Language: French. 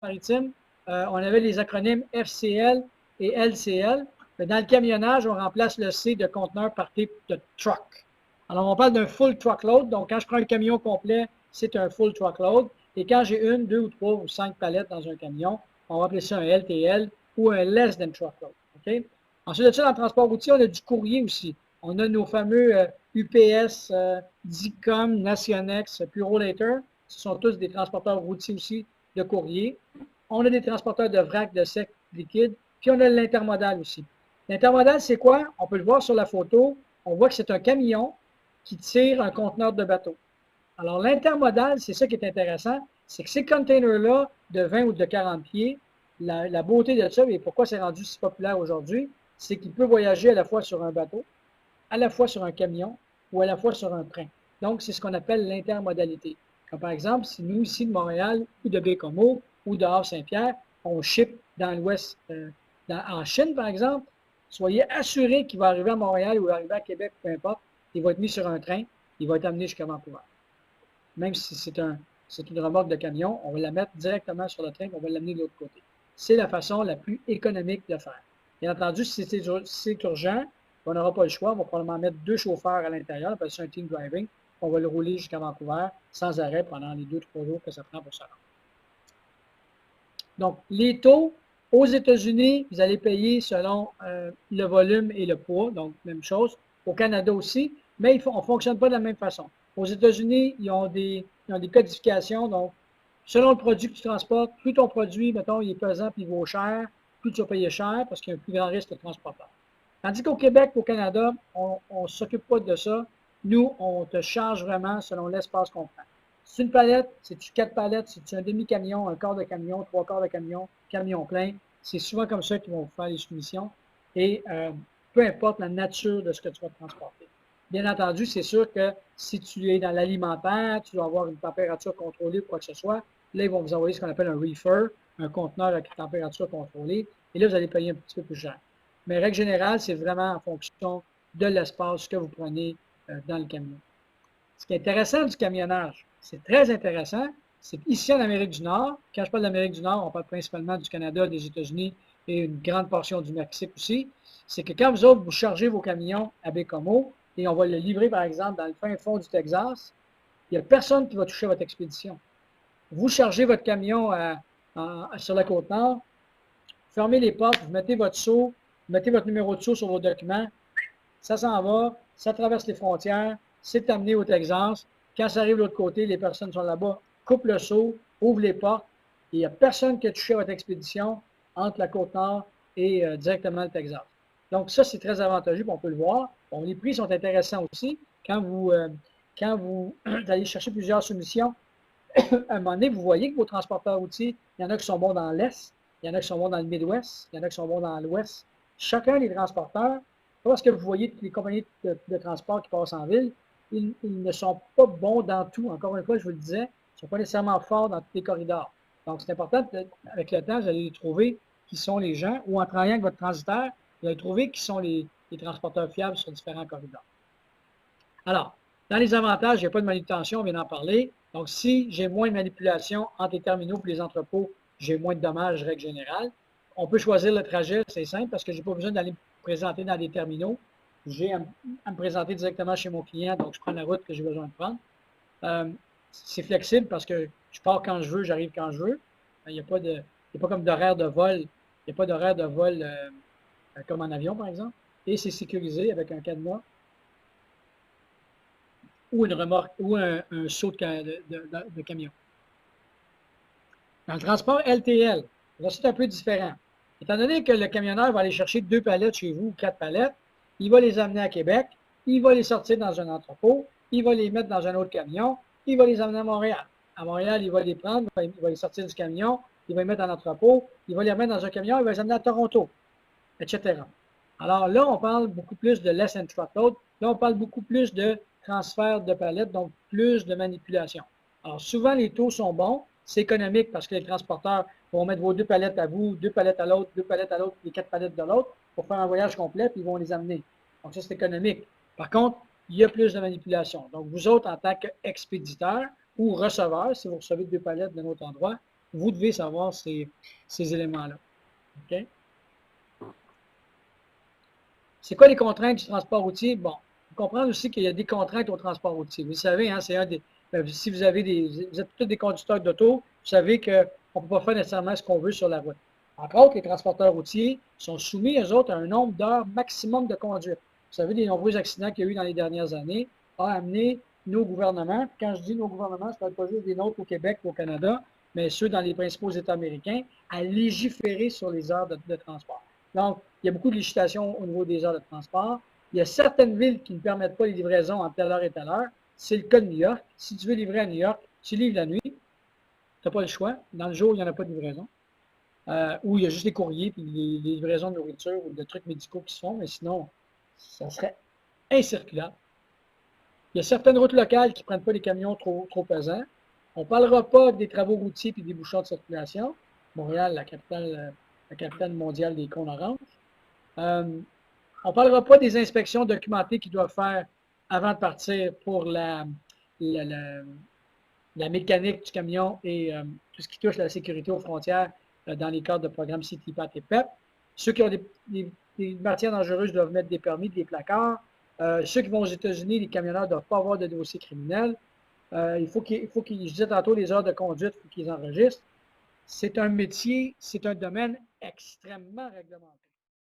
maritime, on avait les acronymes FCL et LCL. Mais dans le camionnage, on remplace le C de conteneur par T de truck. Alors, on parle d'un full truckload. Donc, quand je prends un camion complet, c'est un full truckload. Et quand j'ai une, deux ou trois ou cinq palettes dans un camion, on va appeler ça un LTL ou un less than truckload. Okay? Ensuite de ça, dans le transport routier, on a du courrier aussi. On a nos fameux UPS, DICOM, Nationex, Purolator. Ce sont tous des transporteurs routiers aussi de courrier. On a des transporteurs de vrac, de sec, liquide. Puis on a l'intermodal aussi. L'intermodal, c'est quoi? On peut le voir sur la photo. On voit que c'est un camion qui tire un conteneur de bateau. Alors, l'intermodal, c'est ça qui est intéressant, c'est que ces containers-là de 20 ou de 40 pieds, la beauté de ça, et pourquoi c'est rendu si populaire aujourd'hui, c'est qu'il peut voyager à la fois sur un bateau, à la fois sur un camion ou à la fois sur un train. Donc, c'est ce qu'on appelle l'intermodalité. Comme par exemple, si nous, ici de Montréal ou de Baie-Comeau ou de Havre-Saint-Pierre, on ship dans l'Ouest, en Chine, par exemple, soyez assurés qu'il va arriver à Montréal ou arriver à Québec, peu importe, il va être mis sur un train, il va être amené jusqu'à Vancouver. Même si c'est une remorque de camion, on va la mettre directement sur le train et on va l'amener de l'autre côté. C'est la façon la plus économique de faire. Bien entendu, si c'est urgent, on n'aura pas le choix. On va probablement mettre 2 chauffeurs à l'intérieur, parce que c'est un team driving. On va le rouler jusqu'à Vancouver sans arrêt pendant les 2-3 jours que ça prend pour se rendre. Donc, les taux, aux États-Unis, vous allez payer selon le volume et le poids, donc même chose. Au Canada aussi, mais on ne fonctionne pas de la même façon. Aux États-Unis, ils ont des codifications, donc selon le produit que tu transportes, plus ton produit, mettons, il est pesant puis il vaut cher, plus tu vas payer cher parce qu'il y a un plus grand risque de transporteur. Tandis qu'au Québec, au Canada, on ne s'occupe pas de ça. Nous, on te charge vraiment selon l'espace qu'on prend. C'est une palette, c'est-tu 4 palettes, c'est-tu un demi-camion, un quart de camion, 3 quarts de camion, camion plein. C'est souvent comme ça qu'ils vont vous faire les soumissions. Et peu importe la nature de ce que tu vas transporter. Bien entendu, c'est sûr que si tu es dans l'alimentaire, tu dois avoir une température contrôlée ou quoi que ce soit. Là, ils vont vous envoyer ce qu'on appelle un reefer, un conteneur avec une température contrôlée. Et là, vous allez payer un petit peu plus cher. Mais règle générale, c'est vraiment en fonction de l'espace que vous prenez dans le camion. Ce qui est intéressant du camionnage, c'est très intéressant, c'est qu'ici en Amérique du Nord, quand je parle d'Amérique du Nord, on parle principalement du Canada, des États-Unis et une grande portion du Mexique aussi, c'est que quand vous autres, vous chargez vos camions à Baie-Comeau et on va le livrer, par exemple, dans le fin fond du Texas, il n'y a personne qui va toucher votre expédition. Vous chargez votre camion sur la Côte-Nord, fermez les portes, vous mettez votre seau, vous mettez votre numéro de seau sur vos documents, ça s'en va, ça traverse les frontières, c'est amené au Texas. Quand ça arrive de l'autre côté, les personnes sont là-bas, coupent le seau, ouvrent les portes, et il n'y a personne qui a touché à votre expédition entre la Côte-Nord et directement le Texas. Donc ça, c'est très avantageux, on peut le voir. Bon, les prix sont intéressants aussi. Quand vous allez chercher plusieurs soumissions, à un moment donné, vous voyez que vos transporteurs routiers, il y en a qui sont bons dans l'Est, il y en a qui sont bons dans le Midwest, il y en a qui sont bons dans l'Ouest. Chacun des transporteurs, parce que vous voyez toutes les compagnies de transport qui passent en ville, ils ne sont pas bons dans tout. Encore une fois, je vous le disais, ils ne sont pas nécessairement forts dans tous les corridors. Donc, c'est important, avec le temps, vous allez trouver qui sont les gens, ou en travaillant avec votre transitaire, vous allez trouver qui sont les transporteurs fiables sur différents corridors. Alors, dans les avantages, il n'y a pas de manutention, on vient d'en parler. Donc, si j'ai moins de manipulation entre les terminaux et les entrepôts, j'ai moins de dommages, règle générale. On peut choisir le trajet, c'est simple, parce que je n'ai pas besoin d'aller me présenter dans des terminaux. J'ai à me présenter directement chez mon client, donc je prends la route que j'ai besoin de prendre. C'est flexible parce que je pars quand je veux, j'arrive quand je veux. Il n'y a pas comme d'horaire de vol. Il n'y a pas d'horaire de vol comme en avion, par exemple. Et c'est sécurisé avec un cadenas ou une remorque ou un saut de camion. Dans le transport LTL, là, c'est un peu différent. Étant donné que le camionneur va aller chercher 2 palettes chez vous ou 4 palettes, il va les amener à Québec, il va les sortir dans un entrepôt, il va les mettre dans un autre camion, il va les amener à Montréal. À Montréal, il va les prendre, il va les sortir du camion, il va les mettre en entrepôt, il va les remettre dans un camion, il va les amener à Toronto, etc. Alors là, on parle beaucoup plus de less and truckload. Là, on parle beaucoup plus de transfert de palettes, donc plus de manipulation. Alors, souvent, les taux sont bons. C'est économique parce que les transporteurs vont mettre vos 2 palettes à vous, 2 palettes à l'autre, 2 palettes à l'autre, et 4 palettes de l'autre pour faire un voyage complet, puis ils vont les amener. Donc, ça, c'est économique. Par contre, il y a plus de manipulation. Donc, vous autres, en tant qu'expéditeur ou receveur, si vous recevez 2 palettes d'un autre endroit, Vous devez savoir ces éléments-là. OK? C'est quoi les contraintes du transport routier? Bon, vous comprenez aussi qu'il y a des contraintes au transport routier. Vous savez, hein, c'est un des. Si vous avez vous êtes tous des conducteurs d'auto, vous savez qu'on ne peut pas faire nécessairement ce qu'on veut sur la route. Entre autres, les transporteurs routiers sont soumis, eux autres, à un nombre d'heures maximum de conduite. Vous savez, les nombreux accidents qu'il y a eu dans les dernières années ont amené nos gouvernements, quand je dis nos gouvernements, je ne parle pas juste des nôtres au Québec ou au Canada, mais ceux dans les principaux États américains, à légiférer sur les heures de transport. Donc, il y a beaucoup de législation au niveau des heures de transport. Il y a certaines villes qui ne permettent pas les livraisons en telle heure et telle heure. C'est le cas de New York. Si tu veux livrer à New York, tu livres la nuit. Tu n'as pas le choix. Dans le jour, il n'y en a pas de livraison. Ou il y a juste des courriers puis les livraisons de nourriture ou de trucs médicaux qui se font, mais sinon, ça serait incirculable. Il y a certaines routes locales qui ne prennent pas les camions trop pesants. On ne parlera pas des travaux routiers et des bouchons de circulation. Montréal, la capitale mondiale des cônes oranges. On ne parlera pas des inspections documentées qu'ils doivent faire avant de partir pour la mécanique du camion et tout ce qui touche à la sécurité aux frontières dans les cadres de programmes CITIPAT et PEP. Ceux qui ont des matières dangereuses doivent mettre des permis, des placards. Ceux qui vont aux États-Unis, les camionneurs ne doivent pas avoir de dossier criminel. Il faut qu'ils, je disais tantôt, les heures de conduite, il faut qu'ils enregistrent. C'est un métier, c'est un domaine extrêmement réglementé.